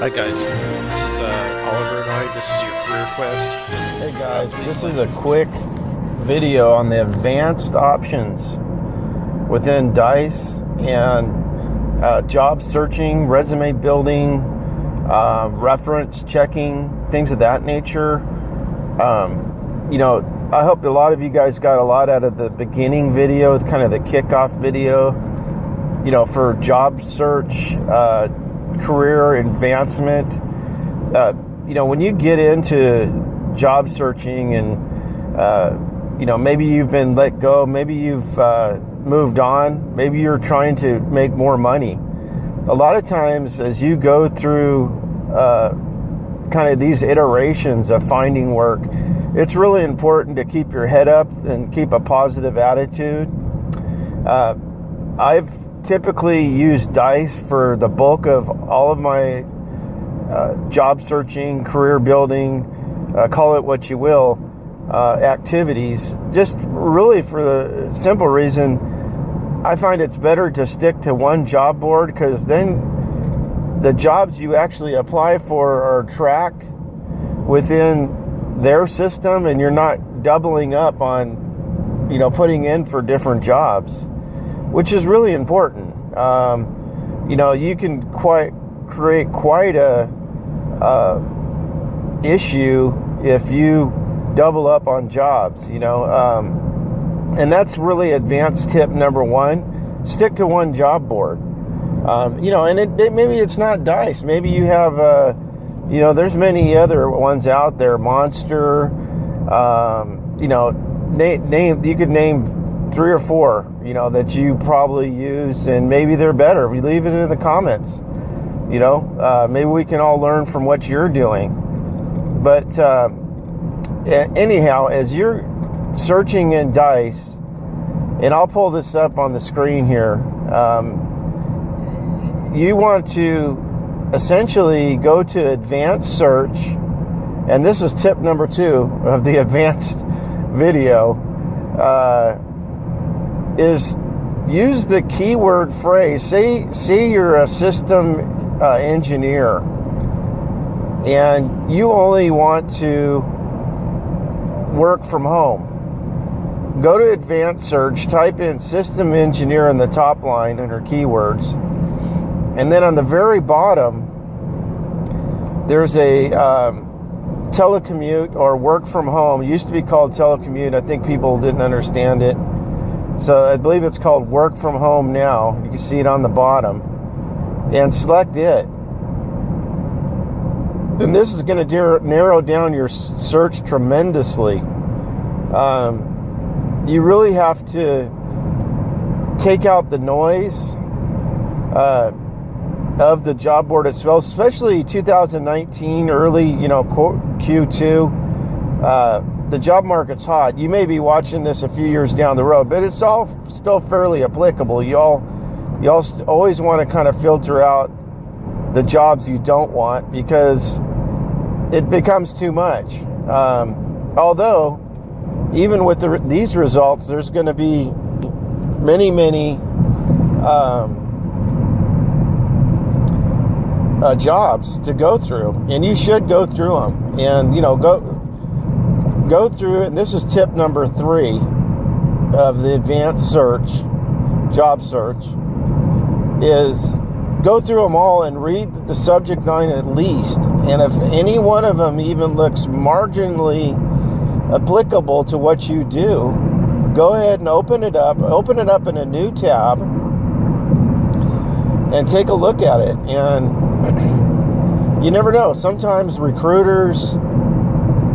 Hi guys, this is Oliver and I. This is your career quest. Hey guys, this is a quick video on the advanced options within DICE and job searching, resume building, reference checking, things of that nature. I hope a lot of you guys got a lot out of the beginning video, kind of the kickoff video, for job search, career advancement. When you get into job searching and maybe you've been let go, maybe you've moved on, maybe you're trying to make more money. A lot of times as you go through kind of these iterations of finding work, it's really important to keep your head up and keep a positive attitude. I've typically used DICE for the bulk of all of my job searching, career building, call it what you will, activities, just really for the simple reason I find it's better to stick to one job board, because then the jobs you actually apply for are tracked within their system and you're not doubling up on putting in for different jobs, which is really important. You can create quite a issue if you double up on jobs, and that's really advanced tip number one. Stick to one job board. And maybe it's not DICE. Maybe you have, there's many other ones out there, Monster, you could name 3 or 4, that you probably use, and maybe they're better. We leave it in the comments. Maybe we can all learn from what you're doing. But anyhow, as you're searching in DICE, and I'll pull this up on the screen here, you want to essentially go to advanced search, and this is tip number 2 of the advanced video. Is use the keyword phrase. Say you're a system engineer and you only want to work from home. Go to advanced search, type in system engineer in the top line under keywords, and then on the very bottom there's a telecommute or work from home. It used to be called telecommute. I think people didn't understand it. So I believe it's called work from home now. You can see it on the bottom. And select it. Then this is going to narrow down your search tremendously. You really have to take out the noise of the job board itself, especially 2019, early, Q2. The job market's hot. You may be watching this a few years down the road, but it's all still fairly applicable. You all always want to kind of filter out the jobs you don't want, because it becomes too much. Although, even with these results, there's going to be many jobs to go through, and you should go through them, and go through it. And this is tip number 3 of the advanced search, job search, is go through them all and read the subject line at least. And if any one of them even looks marginally applicable to what you do, go ahead and open it up in a new tab and take a look at it. And you never know, sometimes recruiters,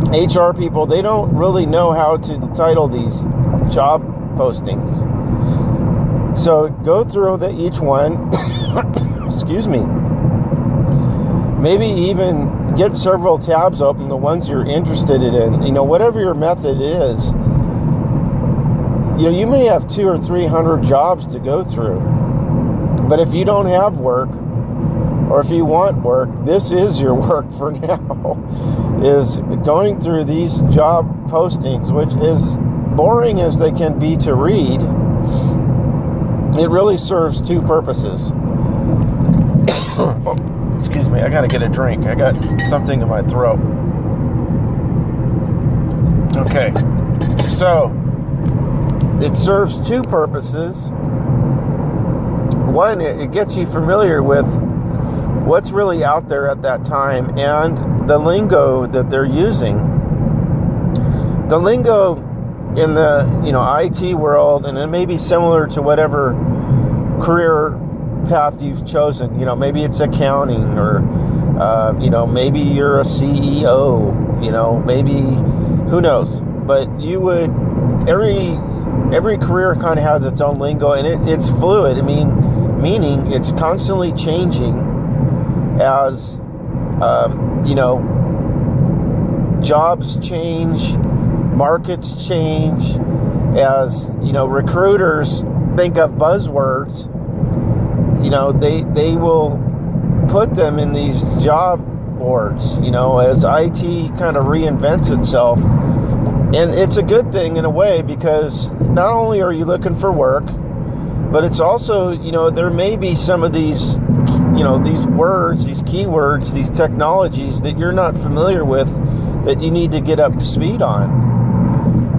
HR people, they don't really know how to title these job postings. So go through each one. Excuse me. Maybe even get several tabs open, the ones you're interested in. Whatever your method is. You may have 200 or 300 jobs to go through. But if you don't have work, or if you want work, this is your work for now, is going through these job postings, which is boring as they can be to read. It really serves 2 purposes. Excuse me, I gotta get a drink. I got something in my throat. Okay, so it serves two purposes. One, it gets you familiar with what's really out there at that time and the lingo that they're using. The lingo in the IT world, and it may be similar to whatever career path you've chosen. Maybe it's accounting, or maybe you're a CEO. Maybe, who knows? But you would every career kind of has its own lingo, and it's fluid. Meaning it's constantly changing as jobs change, markets change, as recruiters think of buzzwords. They will put them in these job boards, as IT kind of reinvents itself. And it's a good thing in a way, because not only are you looking for work, but it's also, there may be some of these, these words, these keywords, these technologies that you're not familiar with that you need to get up to speed on.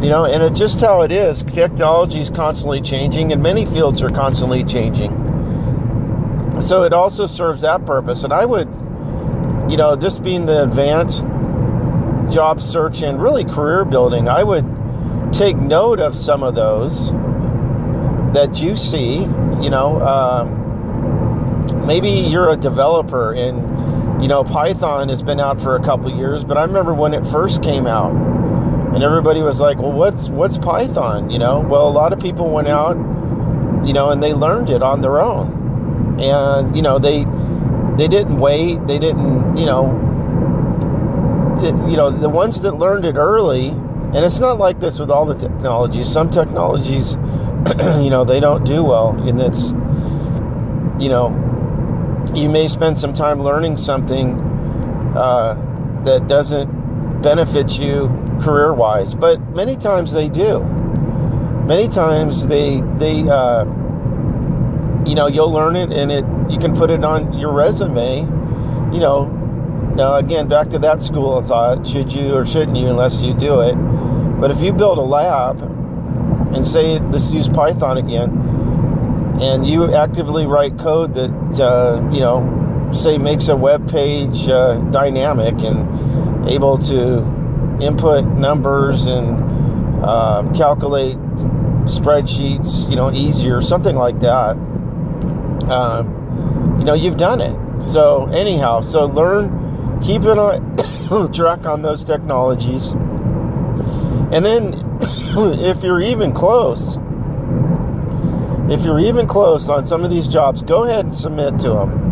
And it's just how it is. Technology is constantly changing, and many fields are constantly changing. So it also serves that purpose. And I would, this being the advanced job search and really career building, I would take note of some of those that you see. Maybe you're a developer, and Python has been out for a couple years, but I remember when it first came out, and everybody was like, well, what's Python? Well, a lot of people went out, and they learned it on their own. And, they didn't wait. They didn't, the ones that learned it early, and it's not like this with all the technologies. Some technologies, they don't do well. And it's, you may spend some time learning something that doesn't benefit you career-wise, but many times they do. Many times you'll learn it, and you can put it on your resume. Now again, back to that school of thought: should you or shouldn't you, unless you do it? But if you build a lab, and say, let's use Python again, and you actively write code that say makes a web page dynamic and able to input numbers and calculate spreadsheets, easier, something like that. You've done it. So anyhow, keep an eye track on those technologies. And then if you're even close on some of these jobs, go ahead and submit to them.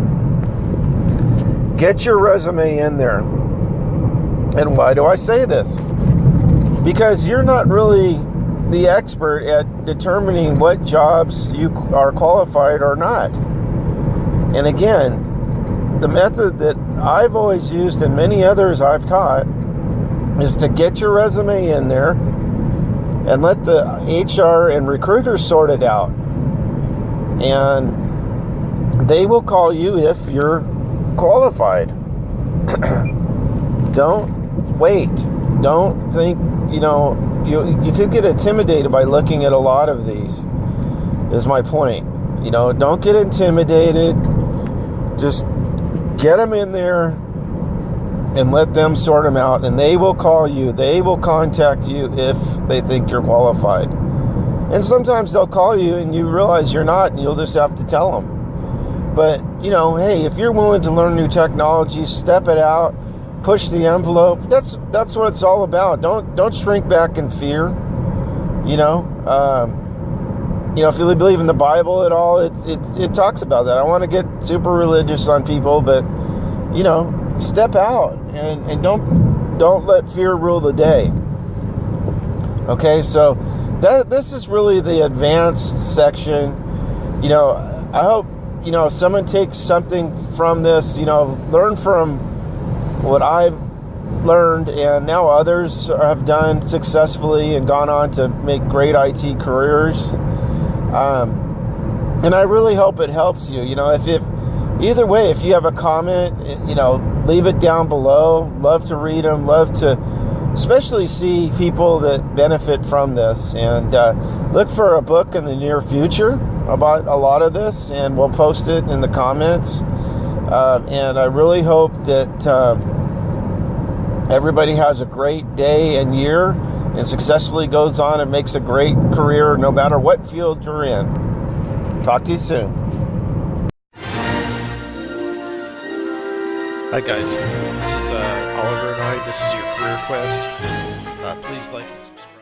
Get your resume in there. And why do I say this? Because you're not really the expert at determining what jobs you are qualified or not. And again, the method that I've always used and many others I've taught is to get your resume in there and let the HR and recruiters sort it out. And they will call you if you're qualified. Don't wait. Don't think, you could get intimidated by looking at a lot of these, is my point. Don't get intimidated. Just get them in there and let them sort them out, and they will call you. They will contact you if they think you're qualified. And sometimes they'll call you and you realize you're not, and you'll just have to tell them. But, hey, if you're willing to learn new technologies, step it out, push the envelope. That's what it's all about. Don't shrink back in fear. If you believe in the Bible at all, it talks about that. I want to get super religious on people, but step out and don't let fear rule the day. Okay, so this is really the advanced section. I hope someone takes something from this. Learn from what I've learned, and now others have done successfully and gone on to make great IT careers. And I really hope it helps you. either way, if you have a comment, leave it down below. Love to read them. Love to especially see people that benefit from this. And look for a book in the near future about a lot of this, and we'll post it in the comments. And I really hope that everybody has a great day and year and successfully goes on and makes a great career no matter what field you're in. Talk to you soon. Hi guys, this is Oliver and I. This is your career quest. Please like and subscribe.